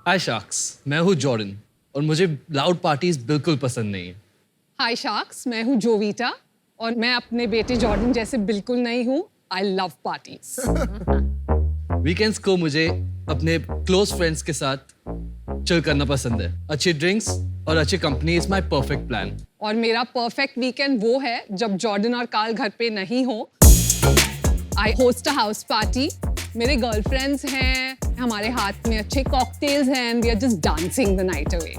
हाय sharks, मैं हूँ Jordan और मुझे लाउड पार्टीज बिल्कुल पसंद नहीं है। हाय शार्क्स, मैं हूँ जोवीटा और मैं अपने बेटे जॉर्डन जैसे बिल्कुल नहीं हूँ। I love parties. वीकेंड्स को मुझे अपने क्लोज फ्रेंड्स के साथ चिल करना पसंद है। अच्छी ड्रिंक्स और अच्छी company is my perfect plan. और मेरा परफेक्ट वीकेंड वो है जब जॉर्डन और कार्ल घर पे नहीं हो। I host a house party. मेरे गर्लफ्रेंड्स हैं, हमारे हाथ में अच्छे कॉकटेल्स हैं and we are just dancing the night away.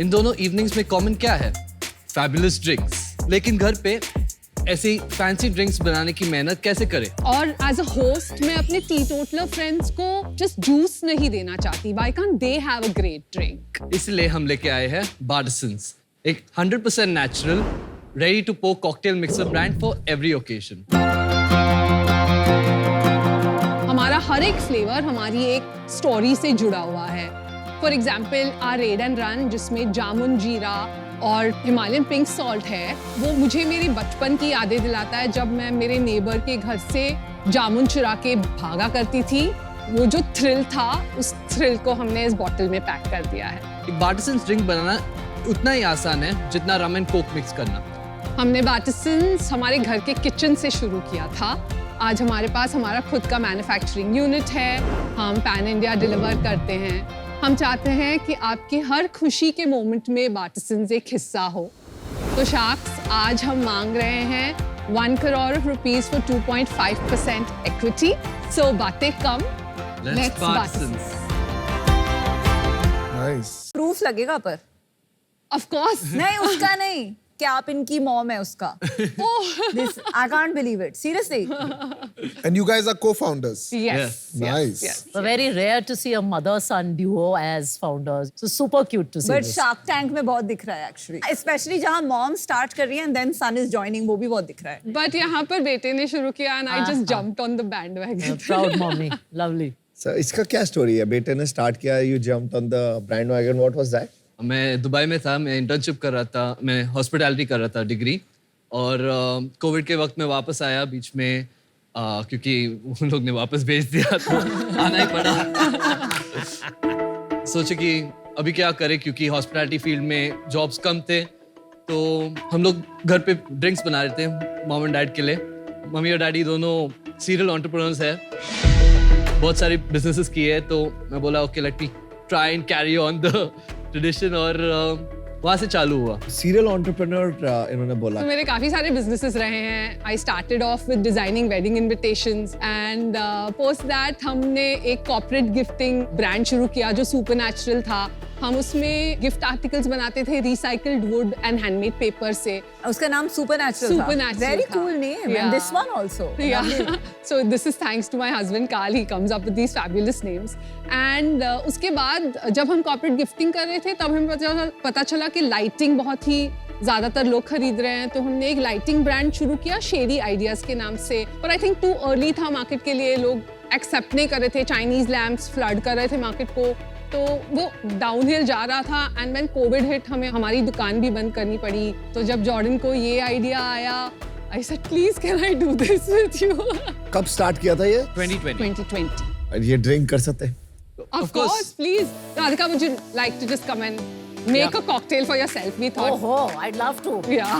इन दोनों इवनिंग्स में कॉमन क्या है? Fabulous drinks. लेकिन घर पे ऐसी फैंसी ड्रिंक्स बनाने की मेहनत कैसे करें? और एज अ होस्ट मैं अपने टीटोटलर फ्रेंड्स को जस्ट जूस नहीं देना चाहती। Why can't they have a great drink? इसलिए हम लेके आए हैं बार्टिसंस, एक 100% natural ready to pour cocktail mixer brand for every occasion. हमारा हर एक फ्लेवर हमारी एक स्टोरी से जुड़ा हुआ है। For example our red and run, जिसमें जामुन जीरा और हिमालयन पिंक सॉल्ट है, वो मुझे मेरी बचपन की यादें दिलाता है जब मैं मेरे नेबर के घर से जामुन चुरा के भागा करती थी। वो जो थ्रिल था, उस थ्रिल को हमने इस बॉटल में पैक कर दिया है। एक बार्टिसंस ड्रिंक बनाना उतना ही आसान है जितना रम एंड कोक मिक्स करना। हमने बार्टिसंस हमारे घर के किचन से शुरू किया था। आज हमारे पास हमारा खुद का मैन्युफैक्चरिंग यूनिट है। हम पैन इंडिया डिलीवर करते हैं। हम चाहते हैं कि आपकी हर खुशी के मोमेंट में बार्टिसंस एक हिस्सा हो। तो शार्क्स, आज हम मांग रहे हैं 1 करोड़ रुपीस फॉर 2.5% इक्विटी। सो बातें कम, Let's Bartisans। नाइस। प्रूफ लगेगा पर ऑफ कोर्स। नहीं, उसका नहीं, क्या आप इनकी मॉम है उसका। This I can't believe it. Seriously. And you guys are co-founders. Yes. Nice. So very rare to see a mother-son duo as founders. So super cute to see But this. Shark Tank में बहुत दिख रहा है actually. Especially जहाँ mom start कर रही है and then son is joining, वो भी बहुत दिख रहा है. बट यहाँ पर बेटे ने शुरू किया and I just jumped on the bandwagon. Proud mommy. Lovely. So इसका क्या स्टोरी है? बेटे ने स्टार्ट किया, you jumped on the bandwagon. What was that? मैं दुबई में था, मैं इंटर्नशिप कर रहा था, मैं हॉस्पिटैलिटी कर रहा था डिग्री, और कोविड के वक्त में वापस आया बीच में क्योंकि उन लोग ने वापस भेज दिया तो आना ही पड़ा। सोचे कि अभी क्या करें, क्योंकि हॉस्पिटैलिटी फील्ड में जॉब्स कम थे, तो हम लोग घर पे ड्रिंक्स बना रहे थे मॉम एंड डैड के लिए। मम्मी और डैडी दोनों सीरियल एंटरप्रेन्योर्स हैं, बहुत सारी बिजनेसेस किए हैं, तो मैं बोला okay let me try and carry on the tradition, और वहाँ से चालू हुआ। सीरियल एंटरप्रेन्योर इन्होंने बोला। तो मेरे काफी सारे बिजनेसेस रहे हैं। I started off with designing wedding invitations and post that हमने एक कॉर्पोरेट गिफ्टिंग ब्रांड शुरू किया जो सुपरनैचुरल था। हम उसमें गिफ्ट आर्टिकल्स बनाते थे recycled would and handmade paper से। उसका नाम Supernatural था. Supernatural Very था। cool name. Yeah. And this one also. Yeah. So this is thanks to my husband Carl. He comes up with these fabulous names. And उसके बाद जब हम corporate gifting कर रहे थे तब हमें पता चला कि लाइटिंग बहुत ही ज्यादातर लोग खरीद रहे हैं, तो हमने एक लाइटिंग ब्रांड शुरू किया शेरी आइडियाज के नाम से। पर आई थिंक टू अर्ली था मार्केट के लिए, लोग एक्सेप्ट नहीं कर रहे थे। चाइनीज लैम्प्स फ्लड कर रहे थे मार्केट को, तो वो डाउनहिल जा रहा था। एंड व्हेन कोविड हिट, हमें हमारी दुकान भी बंद करनी पड़ी। तो जब जॉर्डन को ये आइडिया आया, I said please can I do this with you. कब स्टार्ट किया था ये? 2020। ये ड्रिंक कर सकते हैं? Of course, please. Radhika, would you like to just come and make a cocktail for yourself? We thought. Oh, I'd love to. Yeah.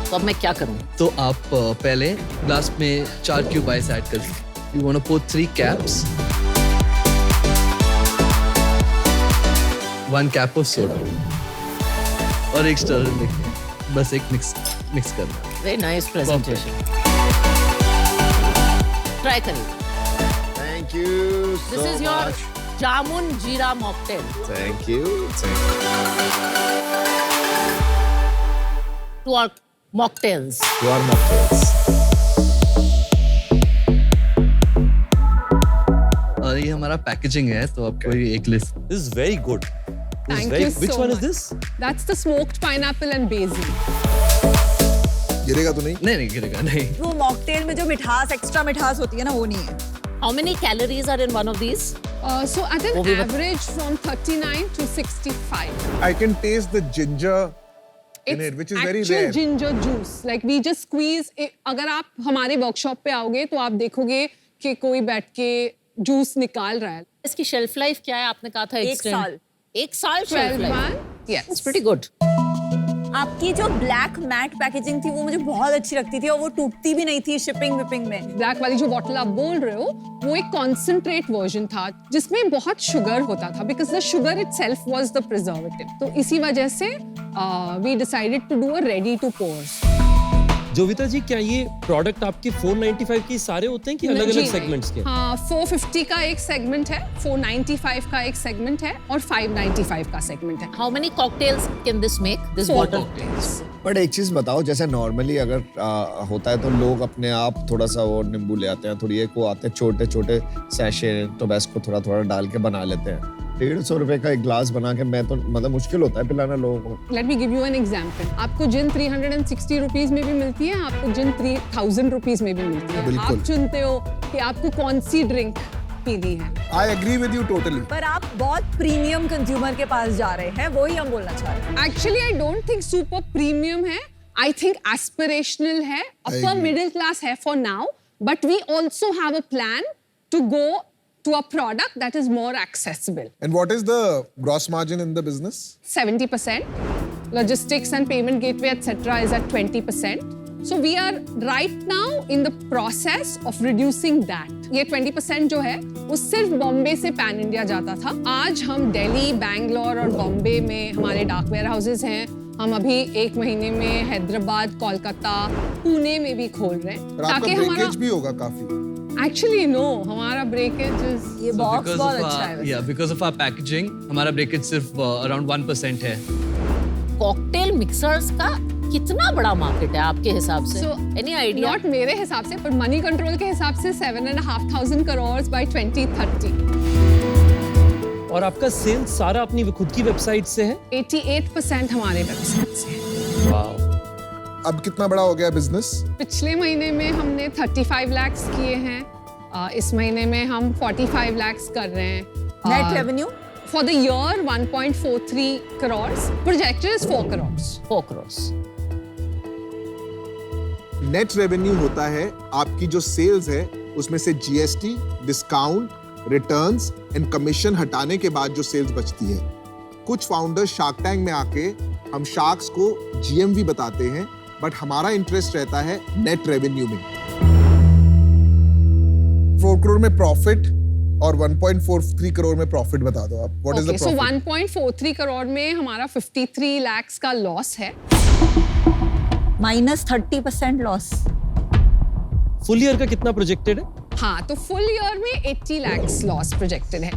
तो अब मैं क्या करूं? तो आप पहले ग्लास में 4 क्यूब आइस ऐड कर लीजिए। You want to put 3 caps, 1 cap of soda और एक स्टर लेके बस एक मिक्स करना। Very nice presentation. Try करिए। Thank you so This is your much. jamun jeera mocktail. Thank you. Thank To our mocktails. you. Your mocktails. और ये हमारा पैकेजिंग है, तो आपको ये एक list. This is very good. This is Thank very, you which so one much. is this? That's the smoked pineapple and basil. गिरेगा तो नहीं? नहीं गिरेगा नहीं। वो मॉकटेल में जो मिठास, एक्स्ट्रा मिठास होती है ना, वो नहीं है. How many calories are in one of these? So at an वो भी average from 39 to 65. I can taste the ginger in it, which is very actual rare. ginger juice. Like we just squeeze. अगर आप हमारे workshop पे आओगे तो आप देखोगे के कोई बैठ के जूस निकाल रहा है। इसकी शेल्फ लाइफ क्या है? आपने कहा था एक extend. साल। 1 साल shelf 12 life. months, yes. It's pretty good. आपकी जो ब्लैक मैट पैकेजिंग थी वो मुझे बहुत अच्छी लगती थी और वो टूटती भी नहीं थी शिपिंग विपिंग में। ब्लैक वाली जो बॉटल आप बोल रहे हो वो एक कॉन्सेंट्रेट वर्जन था जिसमें बहुत शुगर होता था because the sugar itself was the preservative. तो इसी वजह से we decided to do a ready to pour. Jovita ji, क्या ये प्रोडक्ट आपके 495 के सारे होते हैं कि अलग अलग सेगमेंट्स के? हाँ, 450 का एक सेगमेंट है, 495 का एक सेगमेंट है और 595 का सेगमेंट है। How many cocktails can this make? This 4 bottle? cocktails। But एक चीज बताओ, जैसे नॉर्मली अगर होता है तो लोग अपने आप थोड़ा सा वो नींबू ले आते हैं, थोड़ी एक वो आते हैं छोटे छोटे सैशे टोबैस्को थोड़ा थोड़ा डाल के बना लेते हैं। 150 रुपए का एक ग्लास बना के मैं तो मतलब मुश्किल होता है पिलाना लोगों को। Let me give you an example. आपको जिन 360 रुपीज में भी मिलती है, आपको जिन 3000 रुपीज में भी मिलती है। बिल्कुल। आप चुनते हो कि आपको कौन सी ड्रिंक पीनी है। I agree with you totally. पर आप बहुत प्रीमियम कंज्यूमर के पास जा रहे हैं, वही हम बोलना चाह रहे हैं। Actually I don't think super premium है, आई थिंक एस्पिरेशनल है, अपर agree. मिडिल क्लास है for now, but we also have a plan to go to a product that is more accessible. And what is the gross margin in the business? 70%. Logistics and payment gateway, etc. is at 20%. So we are right now in the process of reducing that. ये 20% जो है वो सिर्फ बॉम्बे से pan India जाता था। आज हम दिल्ली, बैंगलोर और बॉम्बे में हमारे डार्क वेयर हाउसेज हैं। हम अभी 1 महीने में हैदराबाद, कोलकाता, पुणे में भी खोल रहे हैं और आपका ब्रेकेज भी होगा काफी। एक्चुअली नो, हमारा ब्रेकेज ये बॉक्स बहुत अच्छा है। या बिकॉज ऑफ आवर पैकेजिंग हमारा ब्रेकेज सिर्फ अराउंड 1% है। कॉकटेल मिक्सर्स का कितना बड़ा मार्केट है आपके हिसाब से? So, any idea? नॉट मेरे हिसाब से, पर मनी कंट्रोल के हिसाब से 7,500 करोड़ बाय 2030। और आपका सेल्स सारा अपनी खुद की वेबसाइट से है? 88% हमारे वेबसाइट से है। वाओ। अब कितना बड़ा हो गया बिजनेस? पिछले महीने में हमने 35 लाख किए हैं। इस महीने में हम 45 लाख कर रहे हैं। Net revenue for the year 1.43 crore, projected is 4 crore. 4 crores. Net revenue होता है आपकी जो सेल्स है उसमें से GST, discount, returns and commission हटाने के बाद जो सेल्स बचती है। कुछ फाउंडर्स शार्क टैंक में आके हम शार्क्स को जीएमवी बताते हैं, बट हमारा इंटरेस्ट रहता है नेट रेवेन्यू में। 4 करोड़ में प्रॉफिट और 1.43 करोड़ में प्रॉफिट बता दो आप। What is the so profit? 1.43 crore में हमारा 53 लाख का लॉस है। Minus 30% loss. फुल ईयर का कितना प्रोजेक्टेड है? हाँ, तो फुल ईयर में 80 लाख लॉस प्रोजेक्टेड है।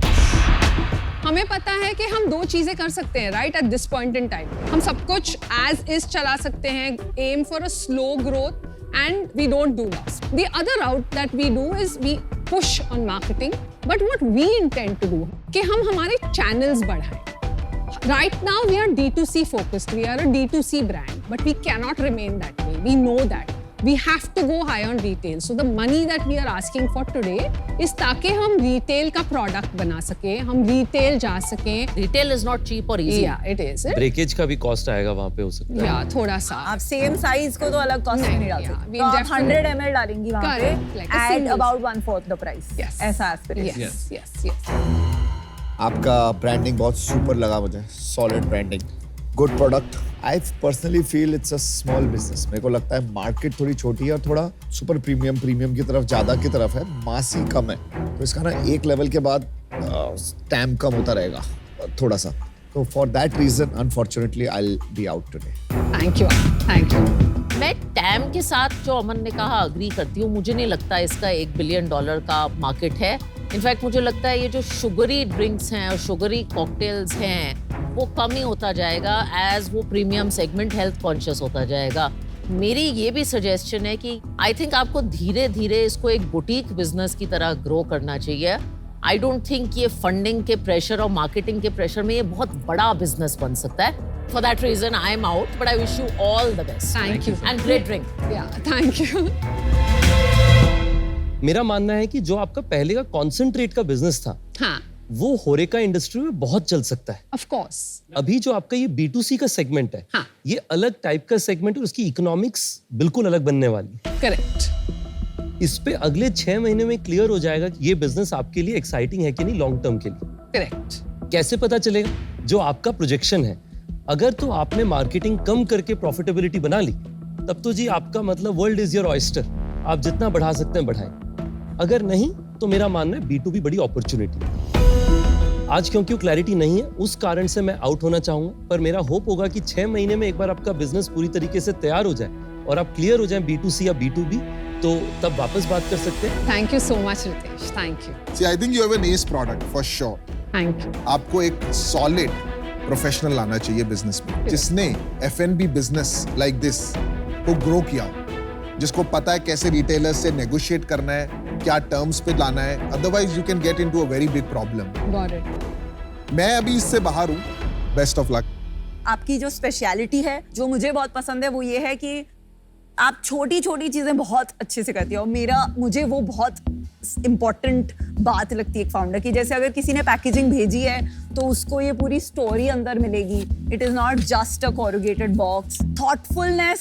हमें पता है कि हम 2 चीजें कर सकते हैं right at this point in time. हम सब कुछ एज इज चला सकते हैं, aim for a slow growth and we don't do loss. The other route that we do is we push on marketing, but what we intend to do कि हम हमारे channels बढ़ाएं। Right now we are D2C focused, we are a D2C brand, but we cannot remain that way. We know that. We have to go high on retail. So the money that we are asking for today is ताकि हम retail का product बना सके, हम retail जा सकें। Retail is not cheap or easy. Yeah, it is. Breakage का भी कॉस्ट आएगा वहां पे हो सकता है। Yeah, थोड़ा सा। आप सेम साइज को तो अलग कॉस्ट नहीं, नहीं डाल yeah, सकते। we तो आप definitely- 100 ml डालेंगी वहाँ पे Correct, like a at single. about 1/4 the price. Yes. ऐसा aspiration. Yes, yes, yes. आपका ब्रांडिंग बहुत सुपर लगा मुझे, solid branding, good product. I personally feel it's a small business. मेरे को लगता है मार्केट थोड़ी छोटी है और थोड़ा सुपर प्रीमियम की तरफ ज्यादा की तरफ है, मासी कम है। तो इसका ना एक लेवल के बाद टैम कम होता रहेगा थोड़ा सा। तो for that reason unfortunately I will be out today. Thank you. Thank you. मैं टैम के साथ जो अमन ने कहा अग्री करती हूँ। मुझे नहीं लगता इसका $1 बिलियन का मार्केट है। इनफैक्ट मुझे लगता है ये जो शुगरी ड्रिंक्स हैं और शुगरी कॉकटेल्स हैं वो कम ही होता जाएगा एज वो प्रीमियम सेगमेंट हेल्थ कॉन्शियस होता जाएगा। मेरी ये भी सजेशन है कि आई थिंक आपको धीरे धीरे इसको एक बुटीक बिजनेस की तरह ग्रो करना चाहिए। आई डोंट थिंक ये फंडिंग के प्रेशर और मार्केटिंग के प्रेशर में ये बहुत बड़ा बिजनेस बन सकता है। For that reason, I am out, but I wish you all the best. Thank you. And great drink. Yeah, thank you. मेरा मानना है कि जो आपका पहले का कॉन्सेंट्रेट का बिजनेस था हाँ, वो होरेका इंडस्ट्री में बहुत चल सकता है। of course. अभी जो आपका ये B2C का सेगमेंट है, हाँ। ये अलग टाइप का सेगमेंट है और उसकी इकोनॉमिक्स बिल्कुल अलग बनने वाली है। Correct. इस पे अगले 6 महीने में क्लियर हो जाएगा कि ये बिजनेस आपके लिए एक्साइटिंग है कि नहीं लॉन्ग टर्म के लिए। करेक्ट। कैसे पता चलेगा? जो आपका प्रोजेक्शन है, अगर तो आपने मार्केटिंग कम करके प्रॉफिटेबिलिटी बना ली, तब तो जी आपका मतलब वर्ल्ड इज योर ऑयस्टर, आप जितना बढ़ा सकते हैं बढ़ाएं। अगर नहीं तो मेरा मानना है B2B बड़ी अपॉर्चुनिटी है। आज क्योंकि क्लैरिटी नहीं है, उस कारण से मैं आउट होना चाहूंगा, पर मेरा होप होगा कि 6 महीने में एक बार आपका बिजनेस पूरी तरीके से तैयार हो जाए और आप क्लियर हो जाए B2C या B2B, तो तब वापस बात कर सकते हैं। Thank you so much Ritesh, thank you. See, I think you have an ace product for sure. Thank you. आपको एक सॉलिड प्रोफेशनल लाना चाहिए बिजनेस में, जिसने F&B बिजनेस लाइक दिस को ग्रो किया, जिसको पता है कैसे रिटेलर्स से नेगोशिएट करना है, क्या टर्म्स पे लाना है, otherwise you can get into a very big problem. Got it. मैं अभी इससे बाहर हूँ, बेस्ट ऑफ लक। आपकी जो स्पेशलिटी है, जो मुझे बहुत पसंद है, वो ये है कि आप छोटी छोटी चीजें बहुत अच्छे से करती हो। और मुझे वो बहुत इम्पोर्टेंट बात लगती है एक फाउंडर की। जैसे अगर किसी ने पैकेजिंग भेजी है तो उसको ये पूरी स्टोरी अंदर मिलेगी। It is not just a corrugated box. Thoughtfulness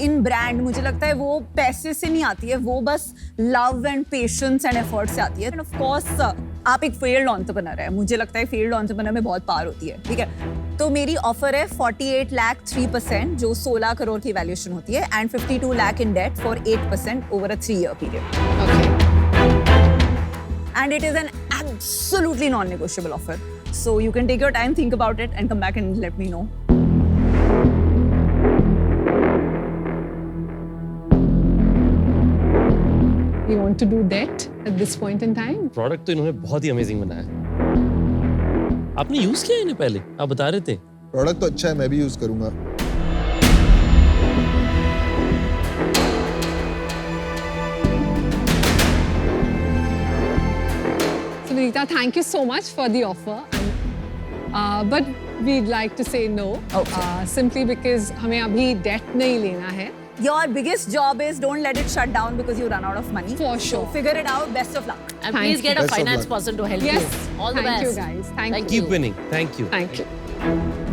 in brand, मुझे लगता है वो पैसे से नहीं आती है, वो बस love and patience and effort से आती है। एंड ऑफ कोर्स आप एक फेल्ड एंटरप्रेन्योर है, मुझे लगता है फेल्ड एंटरप्रेन्योर में बहुत पार होती है, ठीक है। तो मेरी ऑफर है 48 लाख 3%, जो 16 करोड़ की वैल्यूएशन होती है, and 52 lakh in debt for 8% over a 3 year period. Okay. And it is an absolutely non-negotiable offer. So you can take your time, think about it, and come back and let me know. You want to do that at this point in time? Product तो इन्होंने बहुत ही amazing बनाया है। आपने use किया है इन्हें पहले? आप बता रहे थे। प्रोडक्ट तो अच्छा है, मैं भी यूज करूंगा। So Vinita, thank you so much for the offer. But we'd like to say no. Okay. Simply because हमें अभी debt नहीं लेना है. Your biggest job is don't let it shut down because you run out of money. For So sure. figure it out. Best of luck. And Thank please get a Best of finance luck. person to help Yes. you. All the Thank best. you guys. Thank you. Keep winning. Thank you. Thank you.